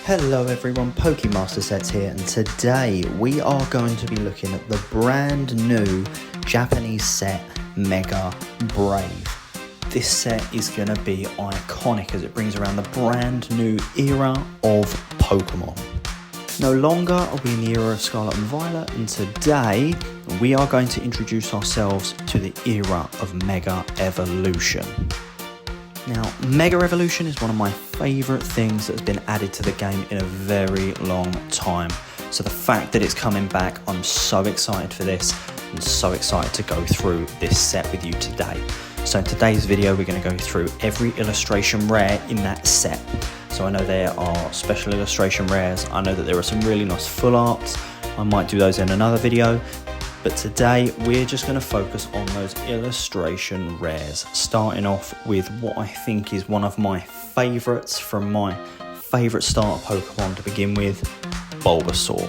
Hello everyone, Pokemaster Sets here, and today we are going to be looking at the brand new Japanese set Mega Brave. This set is going to be iconic as it brings around the brand new era of Pokemon. No longer are we in the era of Scarlet and Violet, and today we are going to introduce ourselves to the era of Mega Evolution. Now, Mega Evolution is one of my favourite things that's been added to the game in a very long time. So the fact that it's coming back, I'm so excited for this and so excited to go through this set with you today. So in today's video, we're going to go through every illustration rare in that set. So I know there are special illustration rares. I know that there are some really nice full arts. I might do those in another video. But today we're just going to focus on those illustration rares, starting off with what I think is one of my favourites from my favourite starter Pokemon to begin with, Bulbasaur.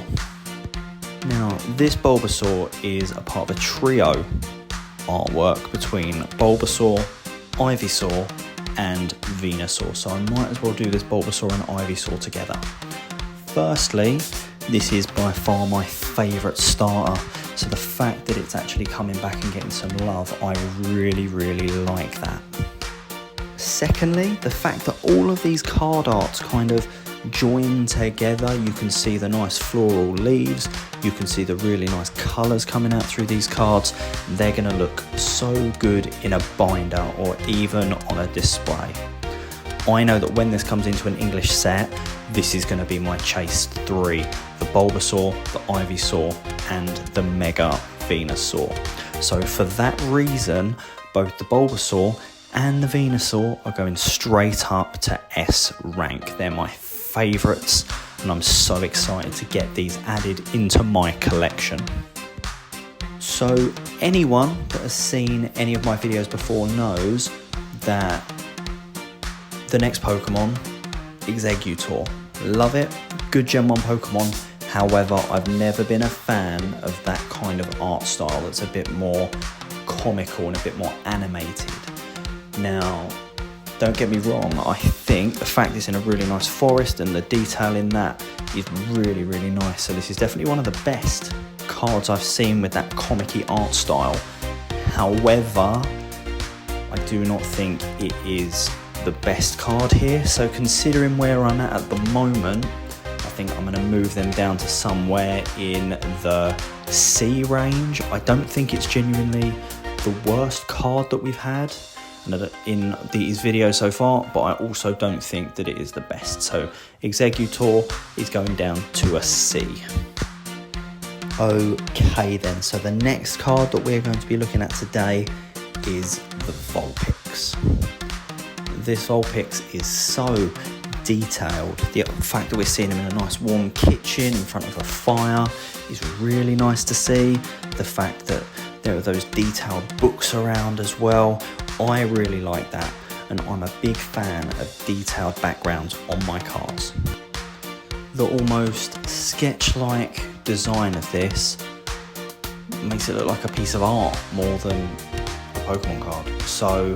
Now this Bulbasaur is a part of a trio artwork between Bulbasaur, Ivysaur and Venusaur, so I might as well do this Bulbasaur and Ivysaur together. Firstly, this is by far my favourite starter. So the fact that it's actually coming back and getting some love, I really like that. Secondly, the fact that all of these card arts kind of join together. You can see the nice floral leaves, you can see the really nice colours coming out through these cards. They're going to look so good in a binder or even on a display. I know that when this comes into an English set, this is going to be my chase 3. The Bulbasaur, the Ivysaur and the Mega Venusaur. So for that reason, both the Bulbasaur and the Venusaur are going straight up to S rank. They're my favourites and I'm so excited to get these added into my collection. So anyone that has seen any of my videos before knows that the next Pokemon, Exeggutor. Love it, good Gen 1 Pokemon. However, I've never been a fan of that kind of art style that's a bit more comical and a bit more animated. Now, don't get me wrong, I think the fact it's in a really nice forest and the detail in that is really nice. So this is definitely one of the best cards I've seen with that comic-y art style. However, I do not think it is the best card here, so considering where I'm at the moment, I think I'm going to move them down to somewhere in the C range. I don't think it's genuinely the worst card that we've had in these videos so far, but I also don't think that it is the best. So Exeggutor is going down to a C. Okay then, so the next card that we're going to be looking at today is the Vulpix. This Vulpix is so detailed. The fact that we're seeing him in a nice warm kitchen in front of a fire is really nice to see. The fact that there are those detailed books around as well, I really like that, and I'm a big fan of detailed backgrounds on my cards. The almost sketch-like design of this makes it look like a piece of art more than a Pokemon card. So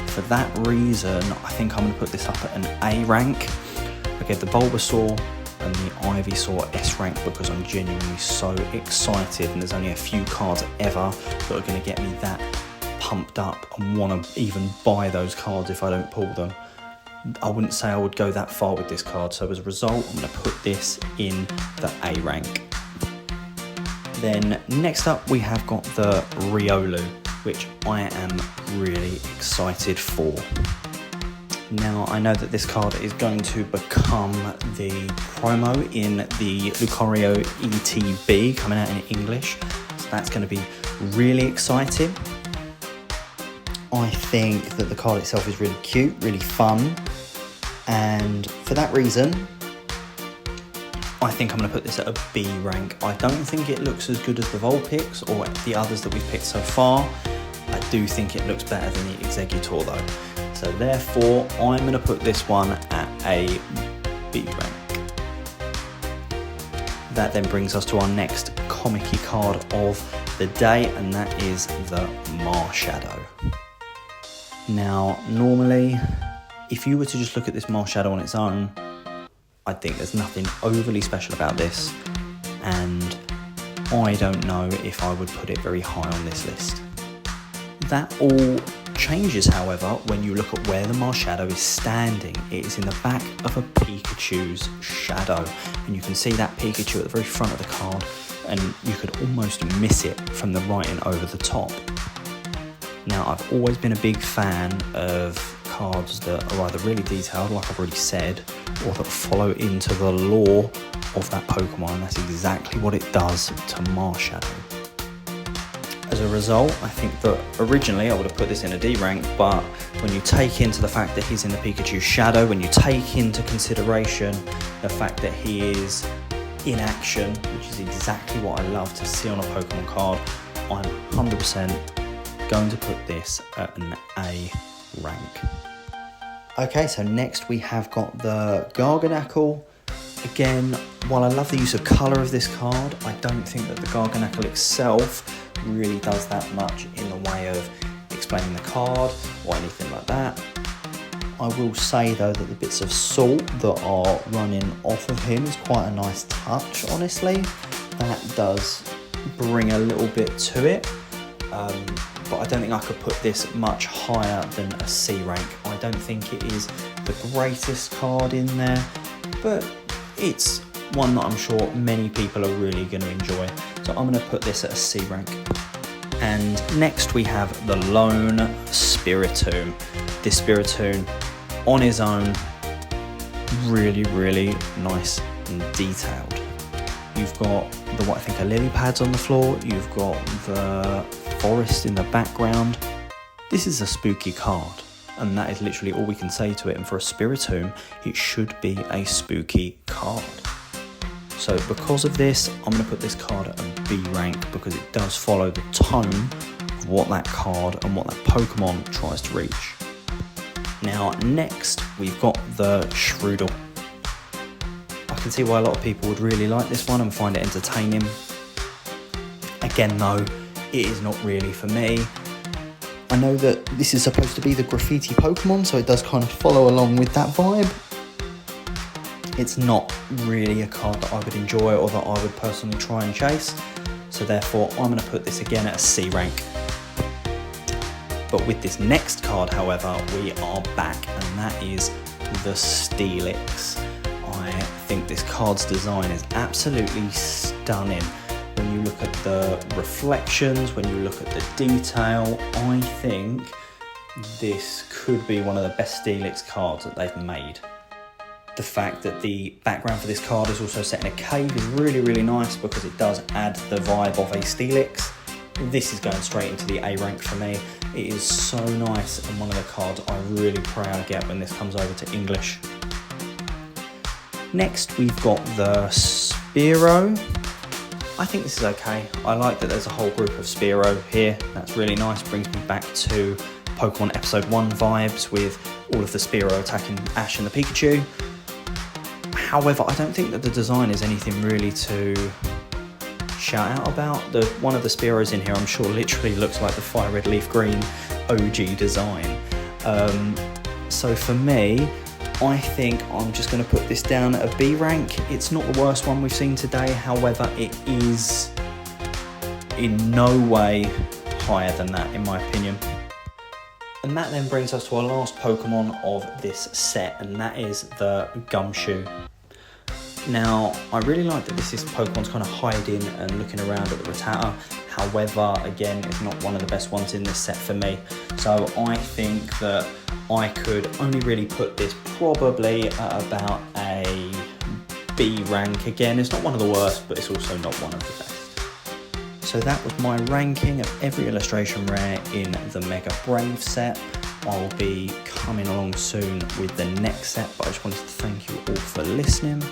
for that reason, I think I'm going to put this up at an A rank. I gave the Bulbasaur and the Ivysaur S rank because I'm genuinely so excited, and there's only a few cards ever that are going to get me that pumped up and want to even buy those cards if I don't pull them. I wouldn't say I would go that far with this card, so as a result I'm going to put this in the A rank. Then next up we have got the Riolu, which I am really excited for. Now I know that this card is going to become the promo in the Lucario ETB coming out in English, so that's going to be really exciting. I think that the card itself is really cute, really fun, and for that reason I think I'm going to put this at a B rank. I don't think it looks as good as the Vulpix or the others that we've picked so far. I do think it looks better than the Exeggutor though. So therefore, I'm going to put this one at a B rank. That then brings us to our next comic-y card of the day, and that is the Marshadow. Now, normally, if you were to just look at this Marshadow on its own, I think there's nothing overly special about this, and I don't know if I would put it very high on this list. That all changes, however, when you look at where the Marshadow is standing. It is in the back of a Pikachu's shadow, and you can see that Pikachu at the very front of the card, and you could almost miss it from the writing over the top. Now, I've always been a big fan of cards that are either really detailed, like I've already said, or that follow into the lore of that Pokemon, and that's exactly what it does to Marshadow. As a result, I think that originally I would have put this in a D rank, but when you take into the fact that he's in the Pikachu shadow, when you take into consideration the fact that he is in action, which is exactly what I love to see on a Pokemon card, I'm 100% going to put this at an A rank. Okay, so next we have got the Garganacl. Again, while I love the use of colour of this card, I don't think that the Garganacl itself really does that much in the way of explaining the card or anything like that. I will say though that the bits of salt that are running off of him is quite a nice touch, honestly. That does bring a little bit to it, but I don't think I could put this much higher than a C rank. I don't think it is the greatest card in there, but it's one that I'm sure many people are really going to enjoy. So I'm going to put this at a C rank. And next we have the Lone Spiritomb. This Spiritomb on his own, really, really nice and detailed. You've got the what I think are lily pads on the floor. You've got the forest in the background. This is a spooky card, and that is literally all we can say to it. And for a Spiritomb, it should be a spooky card. So because of this, I'm going to put this card at a B rank, because it does follow the tone of what that card and what that Pokemon tries to reach. Now next we've got the Shroodle. I can see why a lot of people would really like this one and find it entertaining. Again though, it is not really for me. I know that this is supposed to be the graffiti Pokemon, so it does kind of follow along with that vibe. It's not really a card that I would enjoy or that I would personally try and chase, so therefore I'm going to put this again at a C rank. But with this next card, however, we are back, and that is the Steelix. I think this card's design is absolutely stunning. When you look at the reflections, when you look at the detail, I think this could be one of the best Steelix cards that they've made. The fact that the background for this card is also set in a cave is really, really nice, because it does add the vibe of a Steelix. This is going straight into the A rank for me. It is so nice, and one of the cards I really pray I get when this comes over to English. Next we've got the Spearow. I think this is okay. I like that there's a whole group of Spearow here. That's really nice. Brings me back to Pokemon Episode 1 vibes with all of the Spearow attacking Ash and the Pikachu. However, I don't think that the design is anything really to shout out about. One of the Spearows in here, I'm sure, literally looks like the Fire Red Leaf Green OG design. So for me, I think I'm just going to put this down at a B rank. It's not the worst one we've seen today, however, it is in no way higher than that, in my opinion. And that then brings us to our last Pokemon of this set, and that is the Gumshoe. Now, I really like that this Pokemon's kind of hiding and looking around at the Rattata. However, again, it's not one of the best ones in this set for me. So I think that I could only really put this probably at about a B rank. Again, it's not one of the worst, but it's also not one of the best. So that was my ranking of every illustration rare in the Mega Brave set. I will be coming along soon with the next set, but I just wanted to thank you all for listening.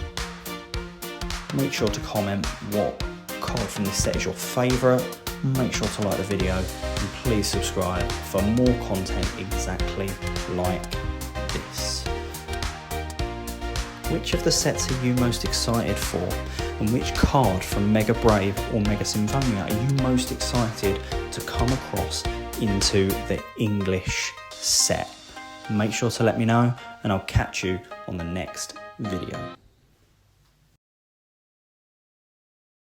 Make sure to comment what card from this set is your favourite. Make sure to like the video, and please subscribe for more content exactly like this. Which of the sets are you most excited for? And which card from Mega Brave or Mega Symphonia are you most excited to come across into the English set? Make sure to let me know, and I'll catch you on the next video.